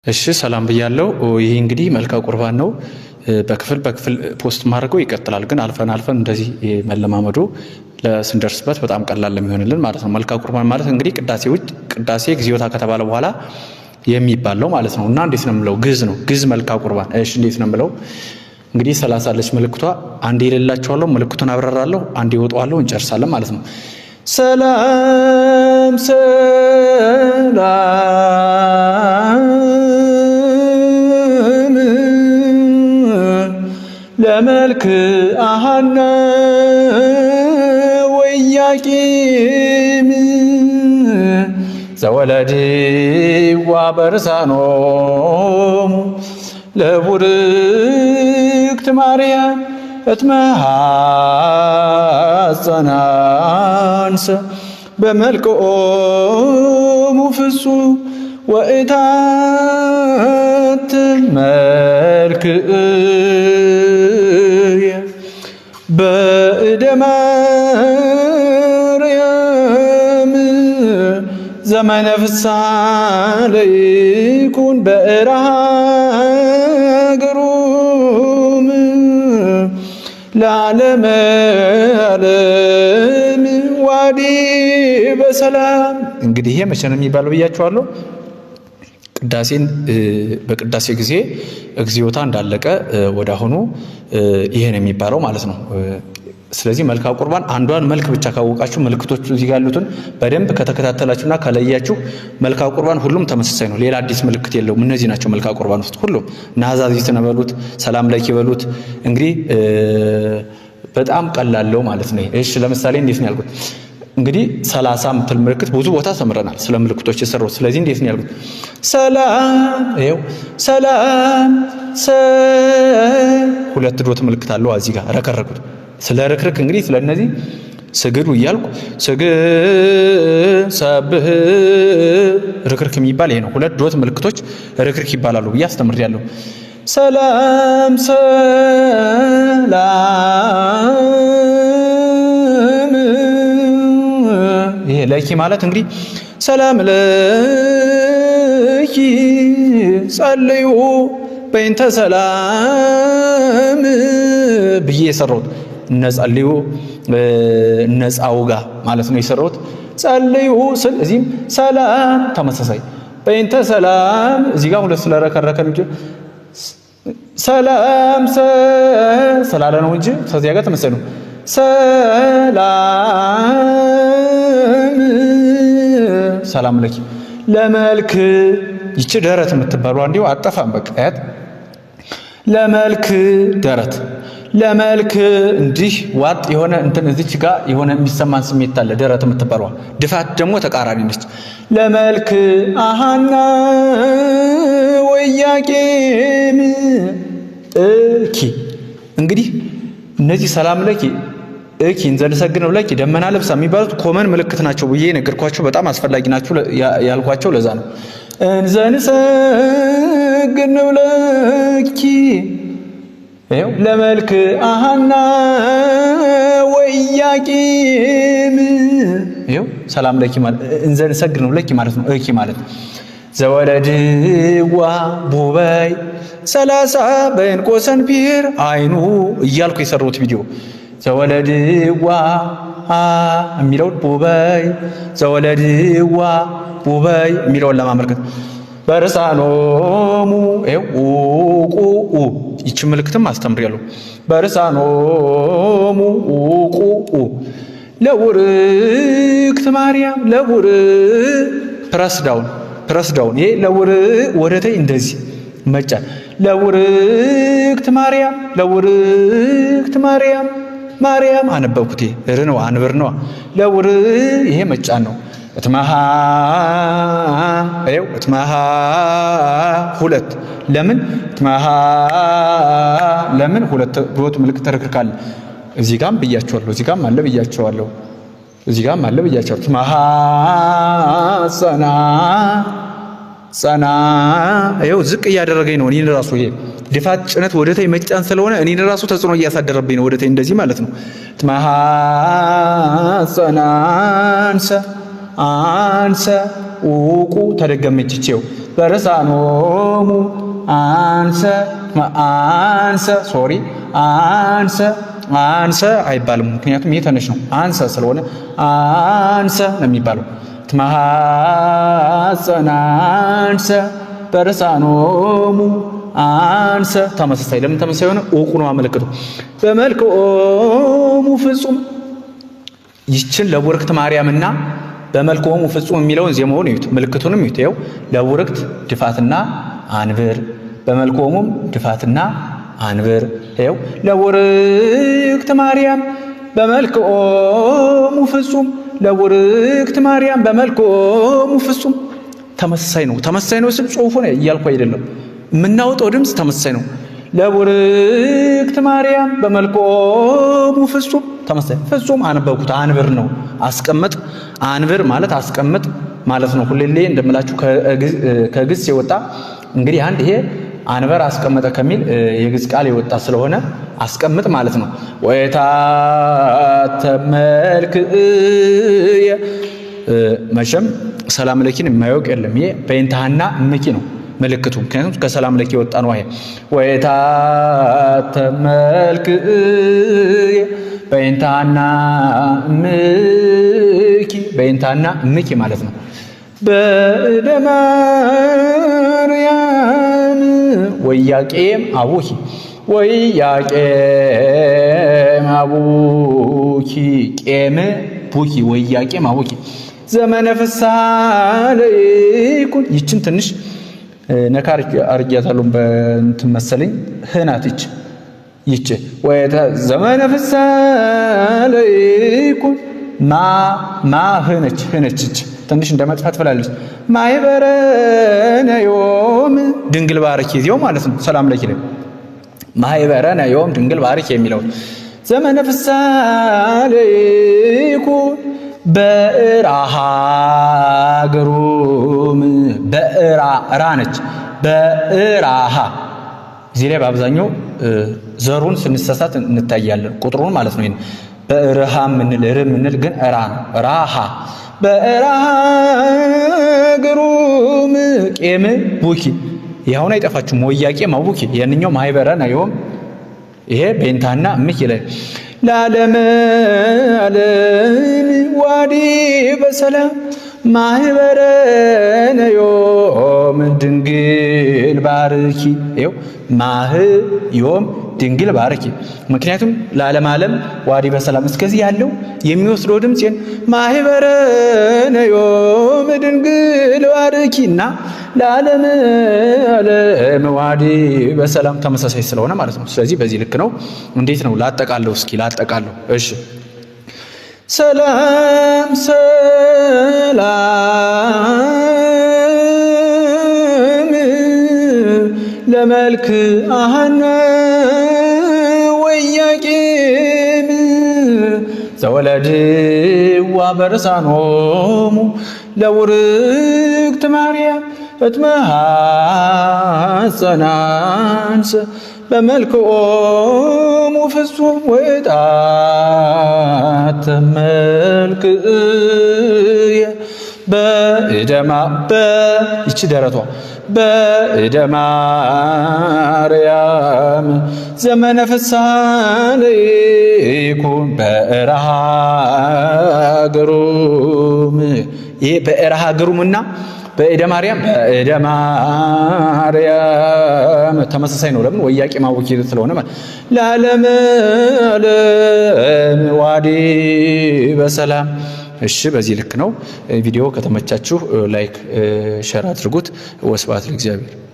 እሺ ሰላም ብያለሁ። ይሄ እንግዲህ መልካ ቁርባን ነው። በክፍል ፖስት ማድረገው ይቀጥላል። ግን አልፈን እንደዚህ መለማመዱ ለስንደርስበት በጣም ቀላል ለሚሆንልን ማለት ነው። መልካ ቁርባን ማለት እንግዲህ ቅዳሴ እግዚኦታ ከተባለ በኋላ የሚባለው ማለት ነው። እና እንዴት ነው የምለው? ግዕዝ ነው። ግዕዝ መልካ ቁርባን። እሺ እንዴት ነው የምለው? እንግዲህ 30 አለች ምልክቷ። አንዴ ይለላችኋለሁ፣ ምልክቱን አብራራለሁ፣ አንዴ ይወጣዋለሁ፣ እንጨርሳለን ማለት ነው። ሰላም ለመልክአሃነ ወኢያቄም ዘወለድዋ በርሳኖሙ ለቡርክት ማርያም እትመሃፀናንሰ በመልክኦሙ ፍጹም ወእታት መልክእየ በእደ ማርያም ዘመነ ፍስሐ ለይኩን በእርሃ ግሩም ለዓለመ ዓለም ዋዲ በሰላም። እንግዲህ ይሄ መቼ ነው የሚባለው ብያችኋለሁ። ቅዳሴን በቅዳሴ ጊዜ እግዚኦታ እንዳለቀ ወደ አሁኑ ይሄ ነው የሚባለው ማለት ነው። ስለዚህ መልካ ቁርባን አንዷን መልክ ብቻ ካወቃችሁ ምልክቶቹ እዚህ ጋር ያሉትን በደንብ ከተከታተላችሁና ከለያችሁ መልካ ቁርባን ሁሉም ተመሳሳይ ነው። ሌላ አዲስ ምልክት የለውም። እነዚህ ናቸው መልካ ቁርባን ውስጥ ሁሉም። ናዛዚት ነው በሉት፣ ሰላም ለኪ በሉት። እንግዲህ በጣም ቀላለው ማለት ነው። እሺ ለምሳሌ እንዴት ነው ያልኩት? እንግዲህ 30 ምትል ምልክት ብዙ ቦታ ተምረናል ስለ ምልክቶች የሰራው። ስለዚህ እንዴት ነው ያልኩት? ሰላም ይኸው ሰላም ሁለት ዶት ምልክት አለው እዚህ ጋር ረከረኩት። ስለ ርክርክ እንግዲህ ስለነዚህ ስግዱ እያልኩ ሰብህ ርክርክ የሚባል ይሄ ነው። ሁለት ዶት ምልክቶች ርክርክ ይባላሉ ብዬ አስተምሬያለሁ። ሰላም ይሄ ለኪ ማለት እንግዲህ ሰላም ለኪ ጸልዩ በእንተ ሰላም ብዬ የሰራሁት እነጸልዩ እነጻውጋ ማለት ነው የሰራሁት። ጸልዩ ስል እዚህም ሰላም ተመሳሳይ በእንተ ሰላም እዚህ ጋር ሁለት ስለረከረከ እንጂ ሰላም ስላለ ነው እንጂ ከዚያ ጋር ተመሳሳይ ነው። ሰላም ለኪ ለመልክ ይቺ ደረት የምትባለው አንዲው አጠፋም በቃ ያት ለመልክ ደረት ለመልክ እንዲህ ዋጥ የሆነ እንትን እዚች ጋር የሆነ የሚሰማን ስሜት አለ። ደረት የምትባለው ድፋት ደግሞ ተቃራኒ ነች። ለመልክ አሃና ወኢያቄም እኪ እንግዲህ እነዚህ ሰላም ለኪ እኪ እንዘንሰግነው ለኪ ደመና ለብሳ የሚባሉት ኮመን ምልክት ናቸው ብዬ ነገርኳቸው። በጣም አስፈላጊ ናቸው ያልኳቸው ለዛ ነው። እንዘንሰግነው ለኪ ይኸው ለመልክ አሃና ወኢያቄም ይኸው ሰላም ለኪ ማለት እንዘንሰግነው ለኪ ማለት ነው። እኪ ማለት ዘወለድዋ ቡበይ 30 በእንቆ ሰንፔር አይኑ እያልኩ የሰራሁት ቪዲዮ ዘወለድዋ የሚለውን ቡበይ ዘወለድዋ ቡበይ የሚለውን ለማመልከት በርሳኖሙ ኡቁ ይቺ ምልክትም አስተምሬያለሁ። በርሳኖሙ ኡቁ ለቡርክት ማርያም ፕረስ ዳውን ይሄ ወደተይ እንደዚህ መጫን ለቡርክት ማርያም አነበብኩት። ነው አንብር ነው ይሄ መጫን ነው። እትመሃ ሁለት ለምን እትመሃ ለምን ሁለት ዶት ምልክት ተረክርካል። እዚህ ጋርም ብያቸዋለሁ፣ እዚህ ጋርም አለ ብያቸዋለሁ፣ እዚህ ጋርም አለ ብያቸዋለሁ። እትመሃ ጸና ይኸው ዝቅ እያደረገኝ ነው እኔን ራሱ። ይሄ ድፋት ጭነት ወደታይ መጫን ስለሆነ እኔን ራሱ ተጽዕኖ እያሳደረብኝ ነው ወደታይ እንደዚህ ማለት ነው። እትመሃ ጸናንሰ አንሰ ውቁ ተደገመችው በርሳኖሙ አንሰ አይባልም። ምክንያቱም ይሄ ተነሽ ነው። አንሰ ስለሆነ አንሰ ነው የሚባለው። ትመሐፀነ አንሰ በርሳኖሙ አንሰ ተመሳሳይ። ለምን ተመሳሳይ ሆነ? ኡቁ ነው አመልክቱ። በመልክዖሙ ፍጹም ይችን ለቡርክት ማርያምና በመልክዖሙ ፍጹም የሚለውን ዜማውን ይዩት፣ ምልክቱንም ይዩት። ይኸው ለቡርክት ድፋትና አንብር፣ በመልክዖሙም ድፋትና አንብር። ይኸው ለቡርክት ማርያም በመልክዖሙ ፍጹም፣ ለቡርክት ማርያም በመልክዖሙ ፍጹም። ተመሳሳይ ነው። ተመሳሳይ ነው ስል ጽሑፉ ነው እያልኩ አይደለም፣ የምናወጣው ድምፅ ተመሳሳይ ነው። ለቡርክት ማርያም በመልክዖሙ ፍጹም ተመሳሳይ። ፍጹም አነበብኩት፣ አንብር ነው። አስቀምጥ አንብር ማለት አስቀምጥ ማለት ነው። ሁሌ እንደምላችሁ ከግስ የወጣ እንግዲህ አንድ ይሄ አንበር አስቀመጠ ከሚል የግስ ቃል የወጣ ስለሆነ አስቀምጥ ማለት ነው። ወይታተ መልክየ መቼም ሰላም ለኪን የማያውቅ የለም። ይሄ በእንታና እምኪ ነው ምልክቱ፣ ምክንያቱም ከሰላም ለኪ የወጣ ነው። ይሄ ወይታተ መልክየ በእንታና እምኪ፣ በእንታና እምኪ ማለት ነው። በእደ ማርያም ወያቄም አቡኪ፣ ወያቄም አቡኪ፣ ቄም ቡኪ፣ ወያቄም አቡኪ ዘመነ ፍስሐ ለይኩን። ይችን ትንሽ ነካ አርጊያታለሁ በእንትን መሰለኝ ህናት ይች ወይታ ዘመነ ፍስሐ ለይኩን ማ ህነች ይች ትንሽ እንደመጥፋት ፍላለች። ማይበረነ ዮም ድንግል ባርኪ ዚው ማለት ነው። ሰላም ለኪ ላይ ማይበረነ ዮም ድንግል ባርኪ የሚለው ዘመነ ፍስሐ ለይኩን በእራሃ ግሩም፣ በእራ ነች። በእራሃ እዚህ ላይ በአብዛኛው ዘሩን ስንሰሳት እንታያለን፣ ቁጥሩን ማለት ነው። ይሄን በእርሃ ምንል ምንል ግን እራ ነው። ራሃ በእራሃ ግሩም ቄም ቡኪ። ይኸውን አይጠፋችሁም። ወያቄም አቡኪ ያንኛው ማይበረነ ዮም ይሄ ቤንታና እምኪ ላይ ለዓለም ዓለም ዋዲ በሰላም ማህበረነ ዮም ድንግል ባርኪ። ይኸው ማህ ዮም ድንግል ባርኪ። ምክንያቱም ለዓለም ዓለም ዋዲ በሰላም እስከዚህ ያለው የሚወስደው ድምፅ ማህበረነ ዮም ድንግል ባርኪ እና ለዓለም ዓለም ዋዲ በሰላም ተመሳሳይ ስለሆነ ማለት ነው። ስለዚህ በዚህ ልክ ነው። እንዴት ነው ላጠቃለሁ? እስኪ ላጠቃለሁ። እሺ ሰላም ሰላም ለመልክ አሃነ ወያቄም ዘወለድዋ በርሳኖሙ ለውርክት ማርያም እትመሐፀናንሰ በመልክዖሙ ፍጹም ወይጣተ መልክየ በእደማ ይቺ ደረቷ በእደ ማርያም ዘመነ ፍስሐ ለይኩን በእራሃ ግሩም። ይሄ በእራሃ ግሩምና በእደ ማርያም በእደ ማርያም ተመሳሳይ ነው። ለምን? ወያቄም አቡኪ ስለሆነ ማለት ለዓለም ዓለም ዋዲ በሰላም። እሺ በዚህ ልክ ነው። ቪዲዮ ከተመቻችሁ ላይክ ሼር አድርጉት። ወስብሐት ለእግዚአብሔር።